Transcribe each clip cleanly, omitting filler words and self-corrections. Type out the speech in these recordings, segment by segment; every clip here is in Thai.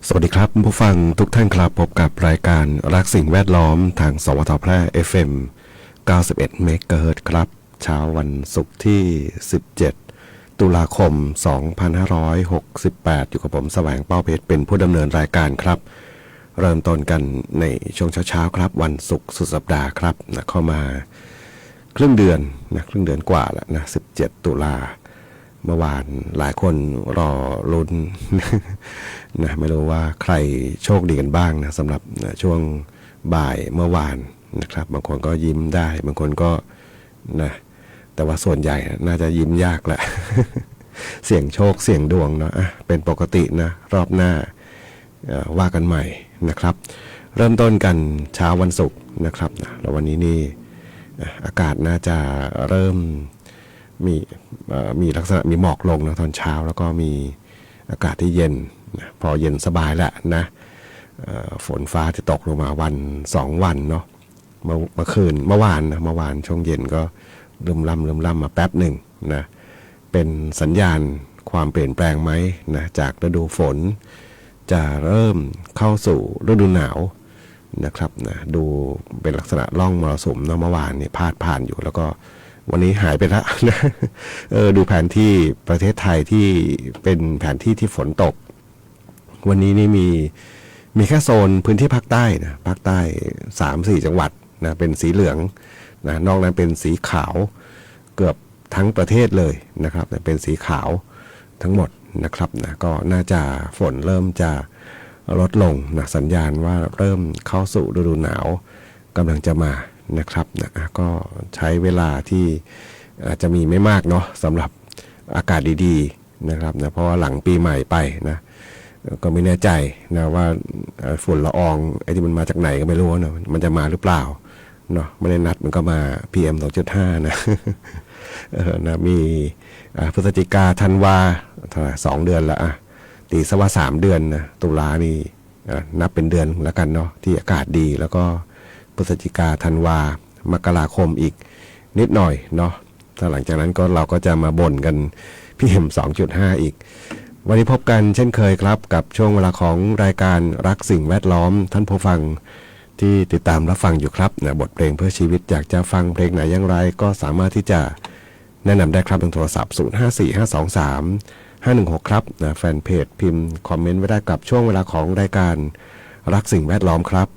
สวัสดีครับผู้ฟังทุกท่านครับพบกับรายการรักสิ่งแวดล้อมทางสวทแพร่ FM 91เมกะเฮิรตซ์ครับเช้าวันศุกร์ที่17ตุลาคม2568อยู่กับผมแสวงเป้าเพชรเป็นผู้ดำเนินรายการครับเริ่มต้นกันในช่วงเช้าๆครับวันศุกร์สุดสัปดาห์ครับนะเข้ามาครึ่งเดือนกว่าแล้วนะ17ตุลาเมื่อวานหลายคนรอลุ้น นะไม่รู้ว่าใครโชคดีกันบ้างนะสำหรับช่วงบ่ายเมื่อวานนะครับบางคนก็ยิ้มได้บางคนก็นะแต่ว่าส่วนใหญ่น่าจะยิ้มยากแหละ เสี่ยงโชคเสี่ยงดวงเนาะเป็นปกตินะรอบหน้าว่ากันใหม่นะครับเริ่มต้นกันเช้าวันศุกร์นะครับนะแล้ววันนี้นี่อากาศน่าจะเริ่มมีมีลักษณะมีหมอกลงนะตอนเช้าแล้วก็มีอากาศที่เย็นนะพอเย็นสบายแหละนะฝนฟ้าที่ตกลงมาวัน2 วันเนาะเมื่อคืนเมื่อวานนะเมื่อวานช่วงเย็นก็เริ่มล่ำมาแป๊บหนึ่งนะเป็นสัญญาณความเปลี่ยนแปลงไหมนะจากฤดูฝนจะเริ่มเข้าสู่ฤดูหนาวนะครับนะดูเป็นลักษณะร่องมรสุมเนาะเมื่อวานนี่พาดผ่านอยู่แล้วก็วันนี้หายไปแล้วนะดูแผนที่ประเทศไทยที่เป็นแผนที่ที่ฝนตกวันนี้นี่มีแค่โซนพื้นที่ภาคใต้นะภาคใต้3-4 จังหวัดนะเป็นสีเหลืองนะนอกนั้นเป็นสีขาวเกือบทั้งประเทศเลยนะครับเป็นสีขาวทั้งหมดนะครับนะก็น่าจะฝนเริ่มจะลดลงนะสัญญาณว่าเริ่มเข้าสู่ฤดูหนาวกำลังจะมานะครับนะก็ใช้เวลาที่อาจจะมีไม่มากเนาะสำหรับอากาศดีๆนะครับนะเพราะว่าหลังปีใหม่ไปนะก็ไม่แน่ใจนะว่าฝุ่นละอองไอ้ที่มันมาจากไหนก็ไม่รู้นะมันจะมาหรือเปล่าเนาะไม่ได้นัดมันก็มา PM 2.5นะนะมีพฤศจิกาธันวา2 เดือนละตีซะว่า3 เดือนนะตุลานี่นับเป็นเดือนแล้วกันเนาะที่อากาศดีแล้วก็พฤศจิกาธันวามกราคมอีกนิดหน่อยเนาะถ้าหลังจากนั้นก็เราก็จะมาบ่นกัน PM 2.5อีกวันนี้พบกันเช่นเคยครับกับช่วงเวลาของรายการรักสิ่งแวดล้อมท่านผู้ฟังที่ติดตามรับฟังอยู่ครับนะบทเพลงเพื่อชีวิตอยากจะฟังเพลงไหนอย่างไรก็สามารถที่จะแนะนำได้ครับทางโทรศัพท์0545235516ครับนะแฟนเพจพิมพ์คอมเมนต์ไว้ได้กับช่วงเวลาของรายการรักสิ่งแวดล้อมครับ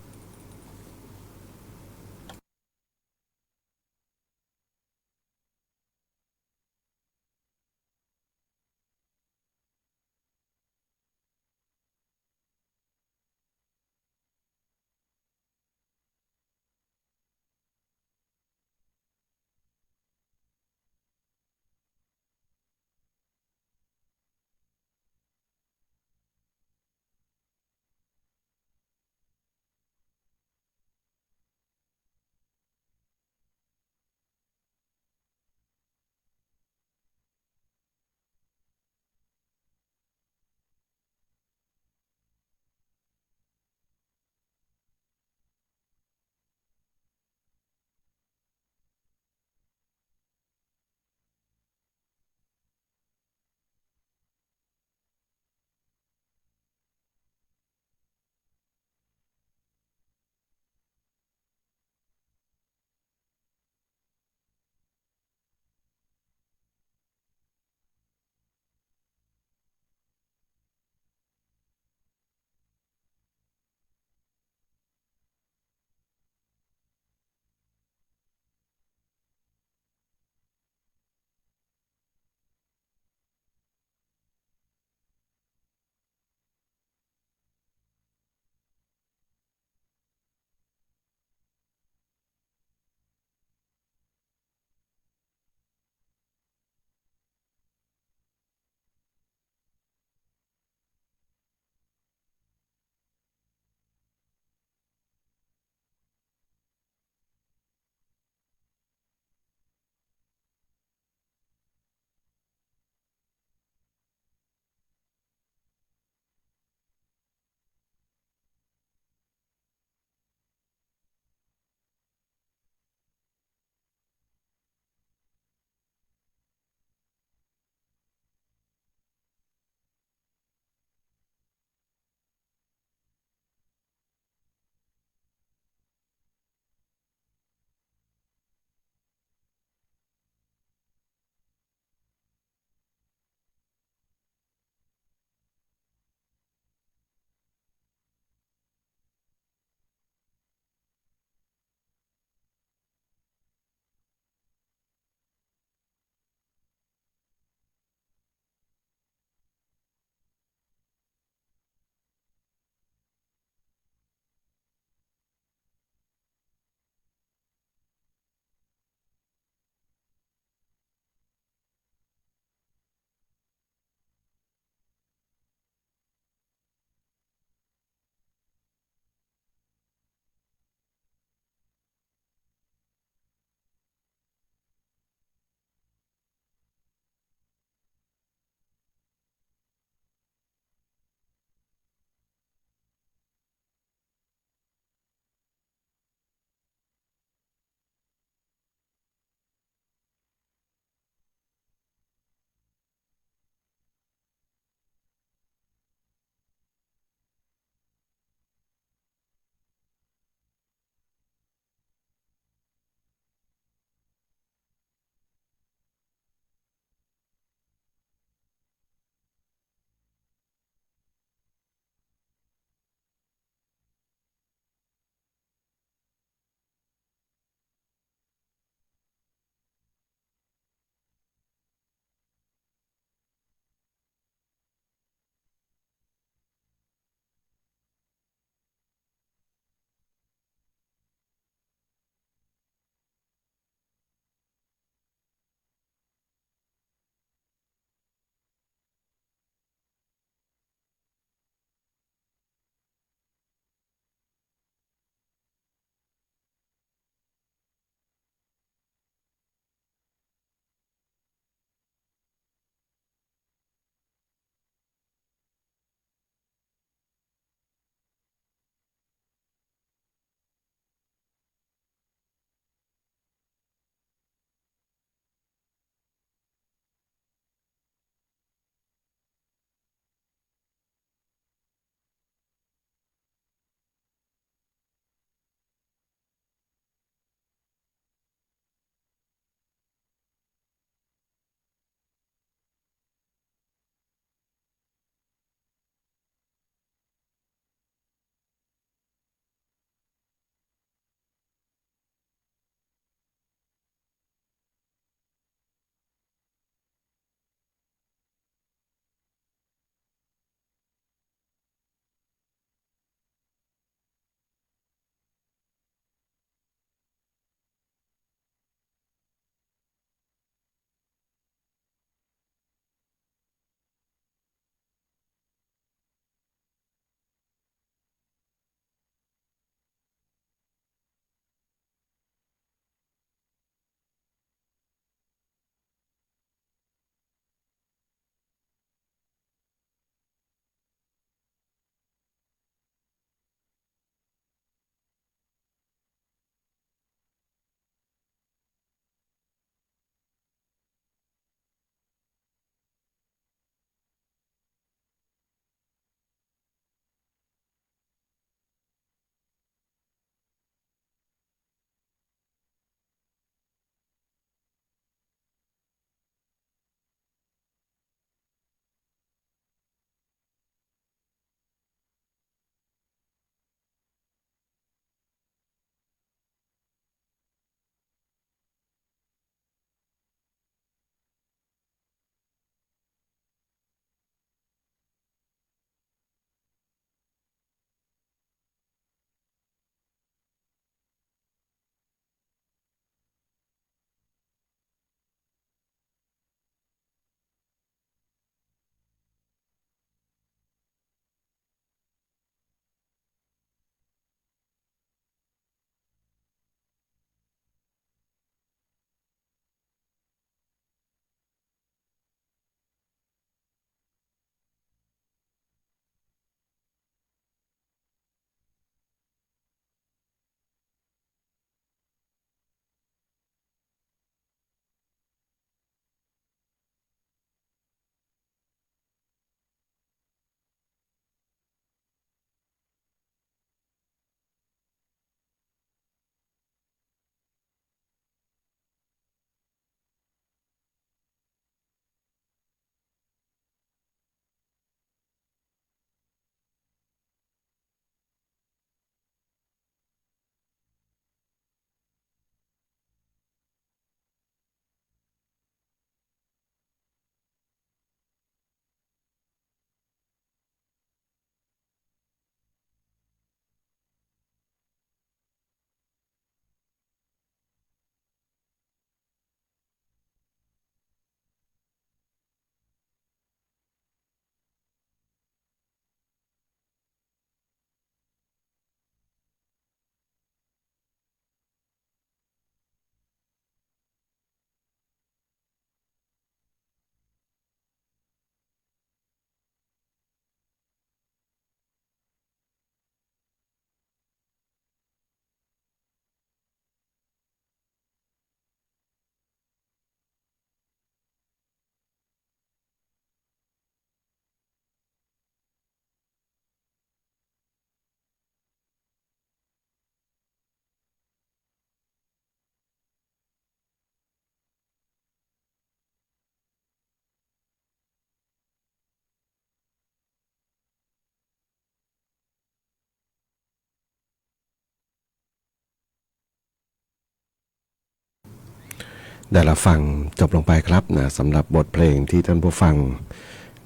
ได้รับฟังจบลงไปครับนะสำหรับบทเพลงที่ท่านผู้ฟัง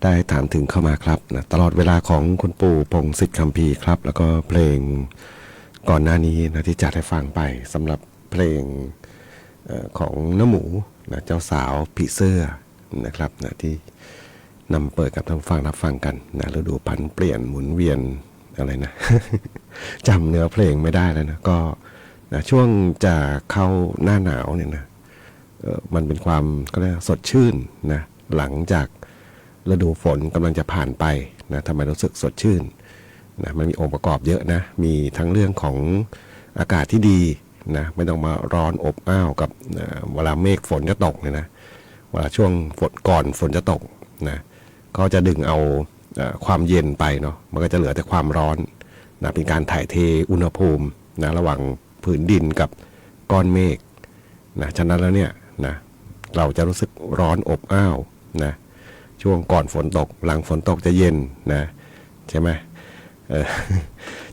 ได้ถามถึงเข้ามาครับนะตลอดเวลาของคุณปู่พงษ์สิทธิ์คำพีร์ครับแล้วก็เพลงก่อนหน้านี้นะที่จัดให้ฟังไปสำหรับเพลงของน้าหมูนะเจ้าสาวผีเสื้อนะครับนะที่นำเปิดกับท่านผู้ฟังรับฟังกันนะฤดูพันเปลี่ยนหมุนเวียนอะไรนะ จำเนื้อเพลงไม่ได้แล้วนะก็นะช่วงจะเข้าหน้าหนาวเนี่ยนะมันเป็นความก็เรียกสดชื่นนะหลังจากฤดูฝนกำลังจะผ่านไปนะทำไมรู้สึกสดชื่นนะมันมีองค์ประกอบเยอะนะมีทั้งเรื่องของอากาศที่ดีนะไม่ต้องมาร้อนอบอ้าวกับเวลาเมฆฝนจะตกเนี่ยนะเวลาช่วงฝนก่อนฝนจะตกนะก็จะดึงเอาความเย็นไปเนาะมันก็จะเหลือแต่ความร้อนนะเป็นการถ่ายเทอุณหภูมินะระหว่างผืนดินกับก้อนเมฆนะฉะนั้นแล้วเนี่ยนะเราจะรู้สึกร้อนอบอ้าวนะช่วงก่อนฝนตกหลังฝนตกจะเย็นนะใช่ไหม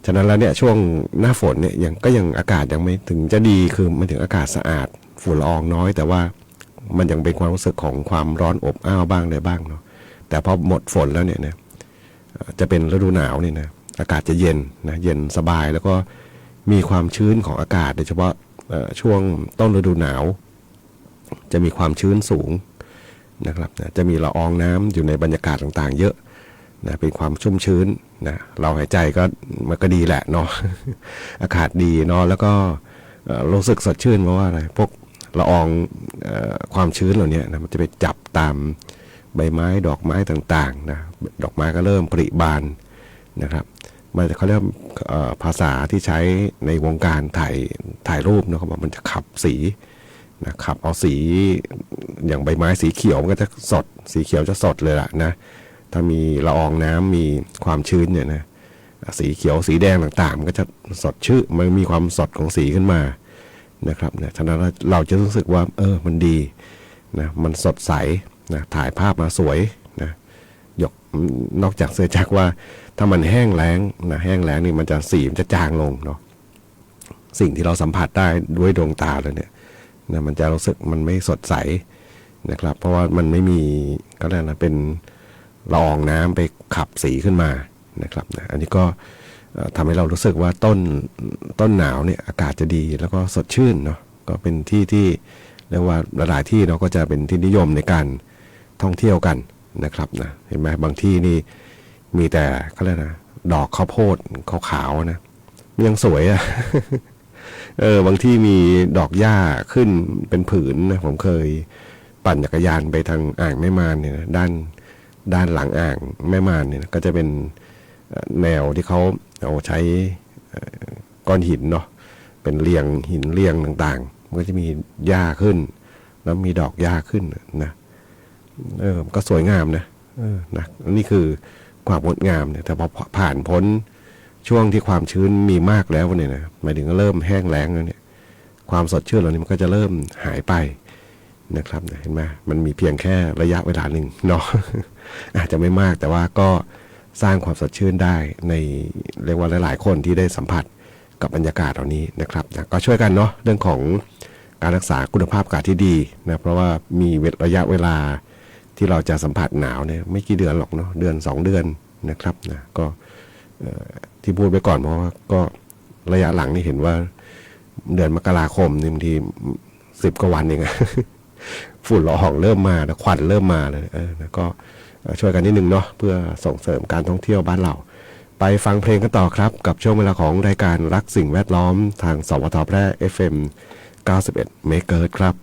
ฉะนั้นแล้วเนี่ยช่วงหน้าฝนเนี่ยยังอากาศยังไม่ถึงจะดีคือมันถึงอากาศสะอาดฝุ่นละอองน้อยแต่ว่ามันยังเป็นความรู้สึกของความร้อนอบอ้าวบ้างเลยบ้างเนาะแต่พอหมดฝนแล้วเนี่ยนะจะเป็นฤดูหนาวเนี่ยนะอากาศจะเย็นนะเย็นสบายแล้วก็มีความชื้นของอากาศโดยเฉพาะช่วงต้นฤดูหนาวจะมีความชื้นสูงนะครับนะจะมีละอองน้ำอยู่ในบรรยากาศต่างๆเยอะนะเป็นความชุ่มชื้นนะเราหายใจก็มันก็ดีแหละเนาะ อากาศดีเนาะแล้วก็รู้สึกสดชื่นเพราะว่าอะไรพวกละอองความชื้นเหล่านี้นะมันจะไปจับตามใบไม้ดอกไม้ต่างๆนะดอกไม้ก็เริ่มผลิบานนะครับมันจะเขาเรียกภาษาที่ใช้ในวงการถ่ายรูปนะครับมันจะขับสีนะขับเอาสีอย่างใบไม้สีเขียวมันก็จะสดสีเขียวจะสดเลยล่ะนะถ้ามีละอองน้ำมีความชื้นเนี่ยนะสีเขียวสีแดงต่างๆมันก็จะสดชื่นมันมีความสดของสีขึ้นมานะครับเนี่ยฉะนั้นเราจะรู้สึกว่ามันดีนะมันสดใสนะถ่ายภาพมาสวยนะยกนอกจากเสียจากว่าถ้ามันแห้งแล้งนะแห้งแล้งนี่มันจะสีมันจะจางลงเนาะสิ่งที่เราสัมผัสได้ด้วยดวงตาเลยเนี่ยนะมันจะรู้สึกมันไม่สดใสนะครับเพราะว่ามันไม่มีก็ได้นะเป็นละอองน้ำไปขับสีขึ้นมานะครับนะอันนี้ก็ทำให้เรารู้สึกว่าต้นหนาวเนี่ยอากาศจะดีแล้วก็สดชื่นเนาะก็เป็นที่เรียกว่าหลายที่เนาะก็จะเป็นที่นิยมในการท่องเที่ยวกันนะครับนะเห็นไหมบางที่นี่มีแต่เขาเรียกนะดอกข้าวโพดขาวๆนะยังสวยอะ บางที่มีดอกหญ้าขึ้นเป็นผืนนะผมเคยปั่นจักรยานไปทางอ่างแม่มานเนี่ยนะด้านหลังอ่างแม่มานเนี่ยนะก็จะเป็นแนวที่เขาเอาใช้ก้อนหินเนาะเป็นเรียงหินเรียงต่างๆมันก็จะมีหญ้าขึ้นแล้วมีดอกหญ้าขึ้นนะก็สวยงามนะนะนี่คือความงดงามเนี่ยแต่พอผ่านพ้นช่วงที่ความชื้นมีมากแล้วเนี่ยนะหมายถึงเริ่มแห้งแล้งแล้วเนี่ยความสดชื่นเหล่านี้มันก็จะเริ่มหายไปนะครับเห็นไหมมันมีเพียงแค่ระยะเวลาหนึ่งเนาะ อาจจะไม่มากแต่ว่าก็สร้างความสดชื่นได้ในเรียกว่าหลายๆคนที่ได้สัมผัสกับบรรยากาศเหล่านี้นะครับนะก็ช่วยกันเนาะเรื่องของการรักษาคุณภาพอากาศที่ดีนะเพราะว่ามีระยะเวลาที่เราจะสัมผัสหนาวเนี่ยไม่กี่เดือนหรอกเนาะเดือน2เดือนนะครับนะก็ที่พูดไปก่อนเพราะว่าก็ระยะหลังนี่เห็นว่าเดือนมกราคมนี่บางที10 กว่าวันเองอะ ฝุ่นละอองเริ่มมาควันเริ่มมาเลยนะก็ช่วยกันนิดนึงเนาะเพื่อส่งเสริมการท่องเที่ยวบ้านเราไปฟังเพลงกันต่อครับกับช่วงเวลาของรายการรักสิ่งแวดล้อมทางสวทแพร่ FM 91 เมกะเฮิรตซ์ครับ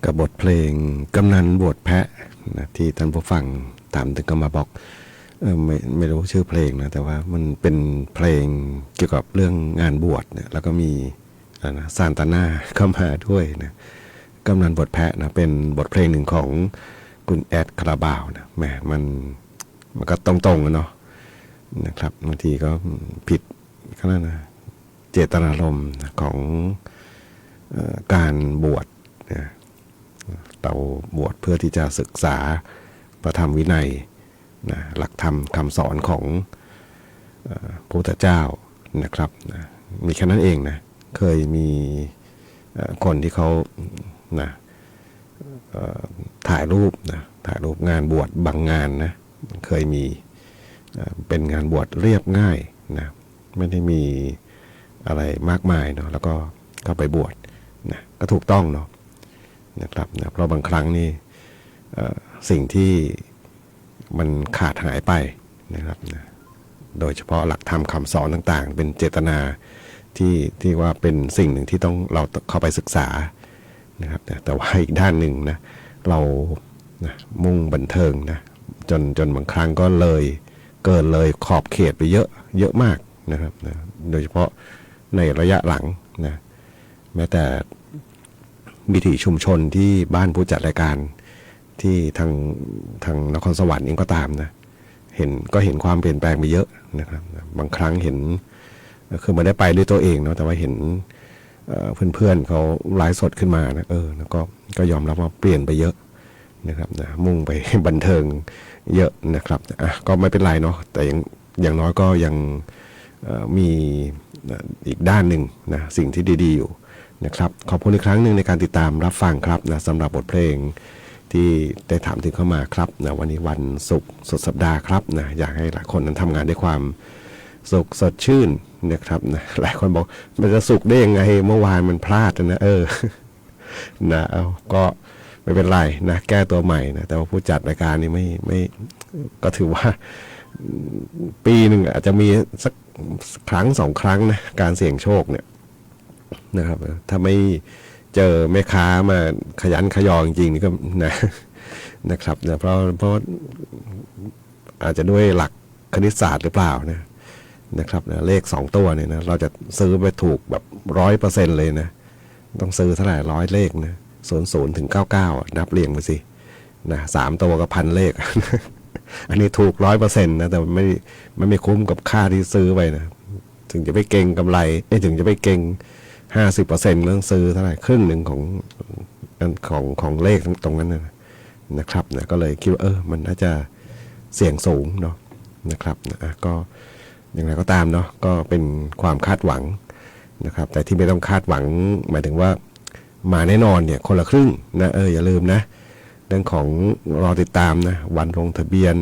กับบทเพลงกำนันบวชแพะนะที่ท่านผู้ฟังถามถึงก็มาบอกไม่รู้ชื่อเพลงนะแต่ว่ามันเป็นเพลงเกี่ยวกับเรื่องงานบวชเนี่ยแล้วก็มีซานตาน่าเข้ามาด้วยนะกำนันบวชแพะนะเป็นบทเพลงหนึ่งของคุณแอดคาราบาวนะแหมมันก็ตรงๆเนาะนะครับบางทีก็ผิดขนาดนะเจตนารมณ์ของการบวชนะเราบวชเพื่อที่จะศึกษาพระธรรมวินัยนะหลักธรรมคำสอนของพระพุทธเจ้านะครับนะมีแค่นั้นเองนะเคยมีคนที่เขานะถ่ายรูปงานบวชบางงานนะเคยมีเป็นงานบวชเรียบง่ายนะไม่ได้มีอะไรมากมายเนาะแล้วก็เข้าไปบวชนะก็ถูกต้องเนาะนะครับนะเพราะบางครั้งนี่สิ่งที่มันขาดหายไปนะครับนะโดยเฉพาะหลักธรรมคำสอนต่างๆเป็นเจตนาที่ว่าเป็นสิ่งหนึ่งที่ต้องเราเข้าไปศึกษานะครับแต่ว่าอีกด้านหนึ่งนะเรานะมุ่งบันเทิงนะจนบางครั้งก็เกินเลยขอบเขตไปเยอะมากนะครับนะโดยเฉพาะในระยะหลังนะแม้แต่วิถีชุมชนที่บ้านผู้จัดรายการที่ทางนครสวรรค์เองก็ตามนะเห็นความเปลี่ยนแปลงไปเยอะนะครับบางครั้งเห็นคือไม่ได้ไปด้วยตัวเองเนาะแต่ว่าเห็นเพื่อนๆเขาไลฟ์สดขึ้นมานะแล้วก็ยอมรับว่าเปลี่ยนไปเยอะนะครับนะมุ่งไป บันเทิงเยอะนะครับก็ไม่เป็นไรเนาะแต่อย่างน้อยก็ยังมีอีกด้านหนึ่งนะสิ่งที่ดีๆอยู่นะครับขอบคุณอีกครั้งหนึ่งในการติดตามรับฟังครับนะสำหรับบทเพลงที่ได้ถามถึงเข้ามาครับนะวันนี้วันศุกร์สุดสัปดาห์ครับนะอยากให้หลายคนนั้นทำงานด้วยความสุขสดชื่นนะครับนะหลายคนบอกมันจะสุขได้ยังไงเมื่อวานมันพลาดนะนะก็ไม่เป็นไรนะแก้ตัวใหม่นะแต่ว่าผู้จัดรายการนี่ไม่ก็ถือว่าปีหนึ่งอาจจะมีสักครั้งสองครั้งนะการเสี่ยงโชคเนี่ยนะครับถ้าไม่เจอแม่ค้ามาขยันขยอจริงๆนี่ก็นะครับนะเพราะอาจจะด้วยหลักคณิตศาสตร์หรือเปล่านะครับนะเลข2ตัวเนี่ยนะเราจะซื้อไปถูกแบบ 100% เลยนะต้องซื้อเท่าไหร่100เลขนะ00 ถึง 99นับเรียงไปสินะ3ตัวก็1,000 เลข อันนี้ถูก 100% นะแต่มันไม่คุ้มกับค่าที่ซื้อไปนะถึงจะไปเก็งกำไรถึงจะไปเก็ง50% เรื่องซื้อเท่าไหร่ครึ่งหนึ่งของเลขตรงนั้นนะครับนะก็เลยคิดว่ามันน่าจะเสี่ยงสูงเนาะนะครับนะก็อย่างไรก็ตามเนาะก็เป็นความคาดหวังนะครับแต่ที่ไม่ต้องคาดหวังหมายถึงว่ามาแน่นอนเนี่ยคนละครึ่งนะอย่าลืมนะเรื่องของรอติดตามนะวันลงทะเบียน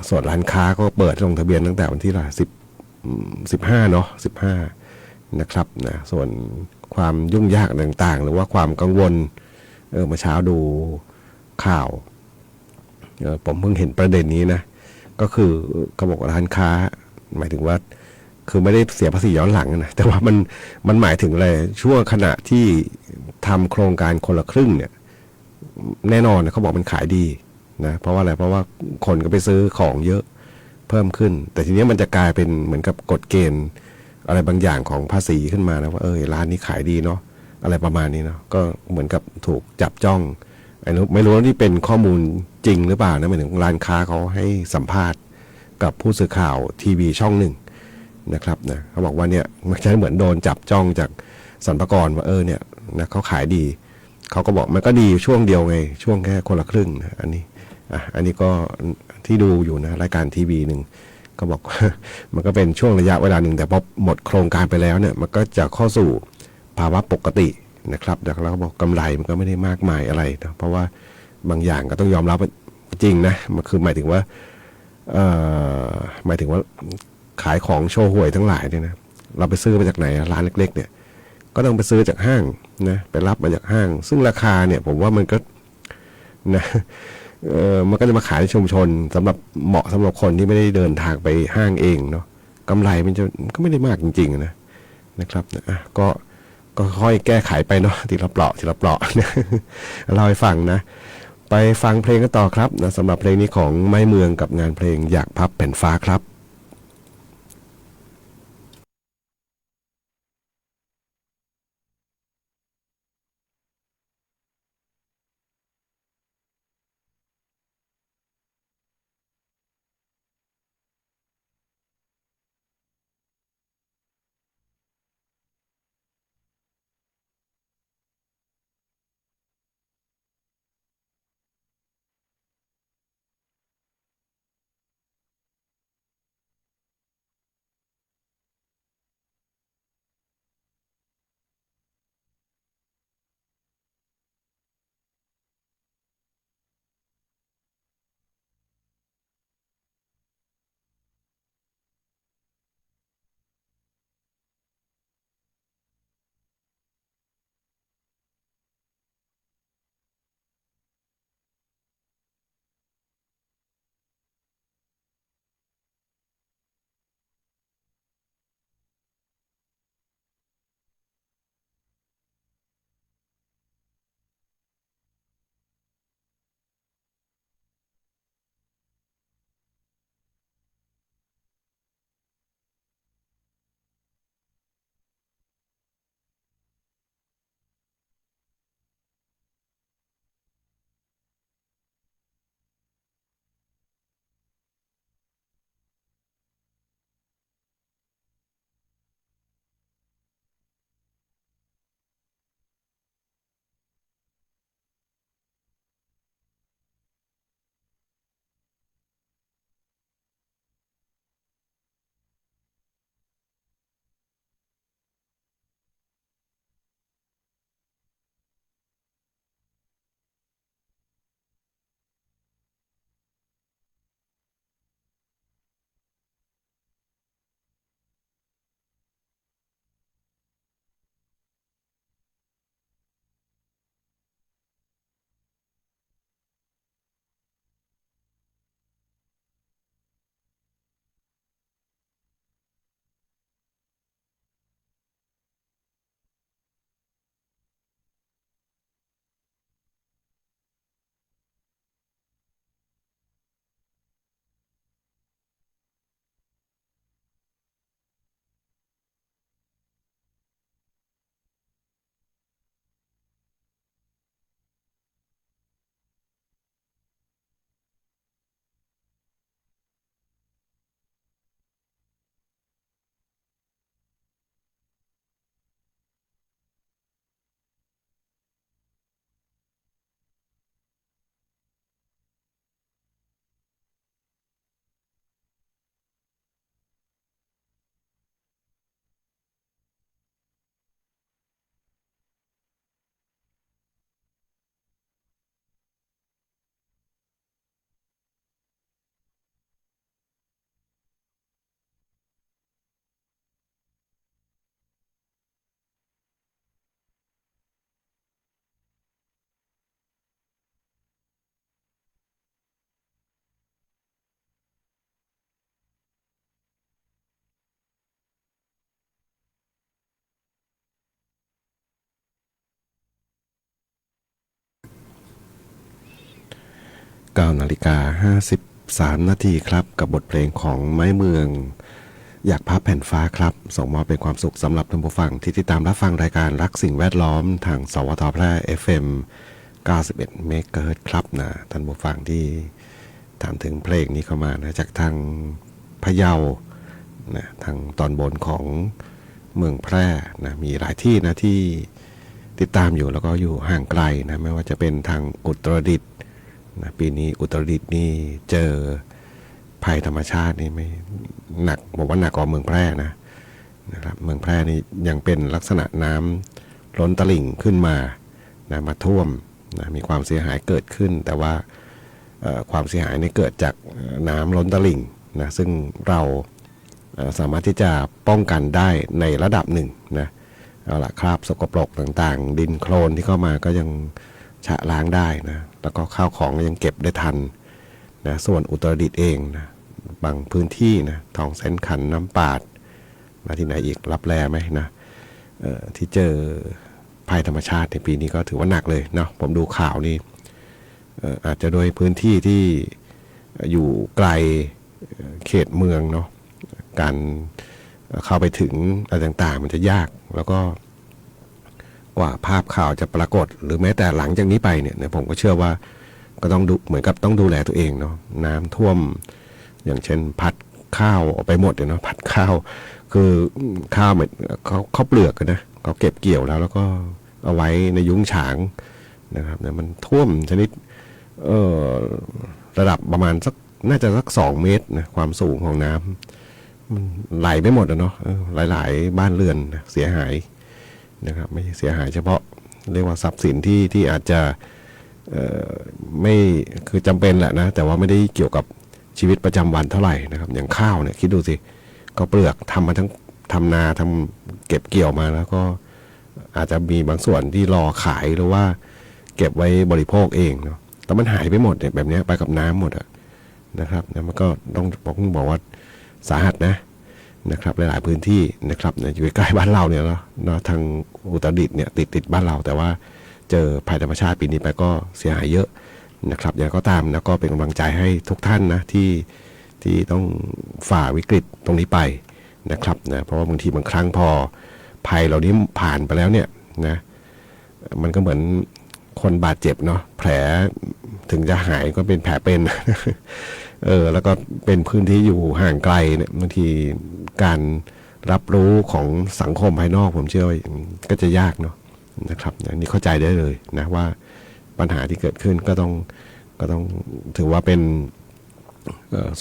ส่วนร้านค้าก็เปิดลงทะเบียนตั้งแต่วันที่15เนาะ15นะครับนะส่วนความยุ่งยากต่างๆหรือว่าความกังวลเมื่อเช้าดูข่าวผมเพิ่งเห็นประเด็นนี้นะก็คือเขาบอกร้านค้าหมายถึงว่าคือไม่ได้เสียภาษีย้อนหลังนะแต่ว่ามันหมายถึงอะไรช่วงขณะที่ทำโครงการคนละครึ่งเนี่ยแน่นอนเขาบอกมันขายดีนะเพราะว่าอะไรเพราะว่าคนก็ไปซื้อของเยอะเพิ่มขึ้นแต่ทีนี้มันจะกลายเป็นเหมือนกับกฎเกณฑ์อะไรบางอย่างของภาษีขึ้นมานะว่าร้านนี้ขายดีเนาะอะไรประมาณนี้เนาะก็เหมือนกับถูกจับจ้องไม่รู้ว่านี่เป็นข้อมูลจริงหรือเปล่านะหมายถึงร้านค้าเขาให้สัมภาษณ์กับผู้สื่อข่าวทีวีช่องหนึ่งนะครับนะเขาบอกว่าเนี่ยมันจะเหมือนโดนจับจ้องจากสรรพากรว่าเนี่ยนะเขาขายดีเขาก็บอกมันก็ดีช่วงเดียวไงช่วงแค่คนละครึ่งนะอันนี้ก็ที่ดูอยู่นะรายการทีวีหนึ่งก็บอก มันก็เป็นช่วงระยะเวลาหนึ่งแต่พอหมดโครงการไปแล้วเนี่ยมันก็จะเข้าสู่ภาวะปกตินะครับแต่เราก็บอกกำไรมันก็ไม่ได้มากมายอะไรนะเพราะว่าบางอย่างก็ต้องยอมรับจริงนะมันคือหมายถึงว่าขายของโชว์หวยทั้งหลายเนี่ยนะเราไปซื้อมาจากไหนร้านเล็กๆเนี่ยก็ต้องไปซื้อจากห้างนะไปรับมาจากห้างซึ่งราคาเนี่ยผมว่ามันก็นะมันก็จะมาขายในชุมชนสำหรับเหมาะสำหรับคนที่ไม่ได้เดินทางไปห้างเองเนาะกำไรมันก็ไม่ได้มากจริงๆนะครับก็ ก็ค่อยแก้ไขไปเนาะทีละเปราะทีละเปราะ เล่าให้ฟังนะไปฟังเพลงกันต่อครับนะสำหรับเพลงนี้ของไม้เมืองกับงานเพลงอยากพับแผ่นฟ้าครับ9:53 นาทีครับกับบทเพลงของไม้เมืองอยากพับแผ่นฟ้าครับส่งมอบเป็นความสุขสำหรับท่านผู้ฟังที่ติดตามรับฟังรายการรักสิ่งแวดล้อมทางสวทแพร่ FM 91 เมกะเฮิรตซ์ครับนะท่านผู้ฟังที่ถามถึงเพลงนี้เข้ามานะจากทางพะเยานะทางตอนบนของเมืองแพร่นะมีหลายที่นะที่ติดตามอยู่แล้วก็อยู่ห่างไกลนะไม่ว่าจะเป็นทางอุตรดิตถ์นะปีนี้อุตรดิตถ์นี่เจอภัยธรรมชาตินี่ไม่หนักบอกว่าหนักกว่าเมืองแพร่นะครับเมืองแพร่นี่ยังเป็นลักษณะน้ำล้นตลิ่งขึ้นมานะมาท่วมนะมีความเสียหายเกิดขึ้นแต่ว่าความเสียหายนี่เกิดจากน้ำล้นตลิ่งนะซึ่งเราสามารถที่จะป้องกันได้ในระดับหนึ่งนะเอาละคราบสกปรกต่างๆดินโคลนที่เข้ามาก็ยังชะล้างได้นะแล้วก็ข้าวของก็ยังเก็บได้ทันนะส่วนอุตรดิตถ์เองนะบางพื้นที่นะทองแสนขันน้ำปาดมาที่ไหนอีกรับแลไหมนะ ที่เจอภัยธรรมชาติในปีนี้ก็ถือว่าหนักเลยเนาะผมดูข่าวนี่อาจจะโดยพื้นที่ที่อยู่ไกลเขตเมืองเนาะการเข้าไปถึงอะไรต่างๆมันจะยากแล้วก็กว่าภาพข่าวจะปรากฏหรือแม้แต่หลังจากนี้ไปเนี่ยผมก็เชื่อว่าก็ต้องดูเหมือนกับต้องดูแลตัวเองเนาะน้ำท่วมอย่างเช่นพัดข้าวออกไปหมดเนาะพัดข้าวคือข้าวเหมือนเขาเปลือกนะเขาเก็บเกี่ยวแล้วก็เอาไว้ในยุ้งฉางนะครับเนี่ยมันท่วมชนิดระดับประมาณสักน่าจะสัก2 เมตรนะความสูงของน้ำมันไหลไปหมดเนาะหลายๆบ้านเรือนเสียหายนะครับไม่เสียหายเฉพาะเรียกว่าทรัพย์สินที่อาจจะไม่คือจำเป็นแหละนะแต่ว่าไม่ได้เกี่ยวกับชีวิตประจำวันเท่าไหร่นะครับอย่างข้าวเนี่ยคิดดูสิก็เปลือกทำมาทั้งทำนาทำเก็บเกี่ยวมาแล้วก็อาจจะมีบางส่วนที่รอขายหรือว่าเก็บไว้บริโภคเองเนาะแต่มันหายไปหมดเนี่ยแบบนี้ไปกับน้ำหมดนะครับนะมันก็ต้องบอกว่าสาหัสนะครับหลายๆพื้นที่นะครับอยู่ใกล้บ้านเราเนี่ยเนาะทางอุตรดิตถ์เนี่ยติดบ้านเราแต่ว่าเจอภัยธรรมชาติปีนี้ไปก็เสียหายเยอะนะครับอย่างก็ตามแล้วก็เป็นกำลังใจให้ทุกท่านนะที่ต้องฝ่าวิกฤตตรงนี้ไปนะครับนะเพราะว่าบางทีบางครั้งพอภัยเหล่านี้ผ่านไปแล้วเนี่ยนะมันก็เหมือนคนบาดเจ็บเนาะแผลถึงจะหายก็เป็นแผลเป็น แล้วก็เป็นพื้นที่อยู่ห่างไกลเนี่ยบางทีการรับรู้ของสังคมภายนอกผมเชื่อว่าก็จะยากเนาะนะครับนี่เข้าใจได้เลยนะว่าปัญหาที่เกิดขึ้นก็ต้องถือว่าเป็น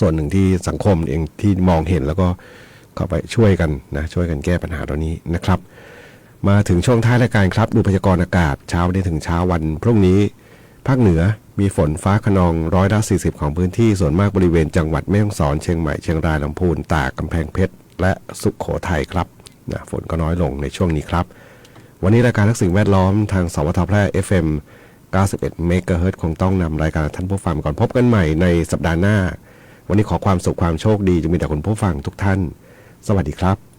ส่วนหนึ่งที่สังคมเองที่มองเห็นแล้วก็เข้าไปช่วยกันแก้ปัญหาตรงนี้นะครับมาถึงช่วงท้ายรายการครับดูพยากรณ์อากาศเช้านี้ถึงเช้าวันพรุ่งนี้ภาคเหนือมีฝนฟ้าคะนอง40%ของพื้นที่ส่วนมากบริเวณจังหวัดแม่ฮ่องสอนเชียงใหม่เชียงรายลำพูนตากกำแพงเพชรและสุโขทัยครับฝนก็น้อยลงในช่วงนี้ครับวันนี้รายการทักสิ่งแวดล้อมทางสวทแพร่ FM 91 เมกะเฮิรตซ์คงต้องนำรายการท่านผู้ฟังก่อนพบกันใหม่ในสัปดาห์หน้าวันนี้ขอความสุขความโชคดีจะมีแต่คุณผู้ฟังทุกท่านสวัสดีครับ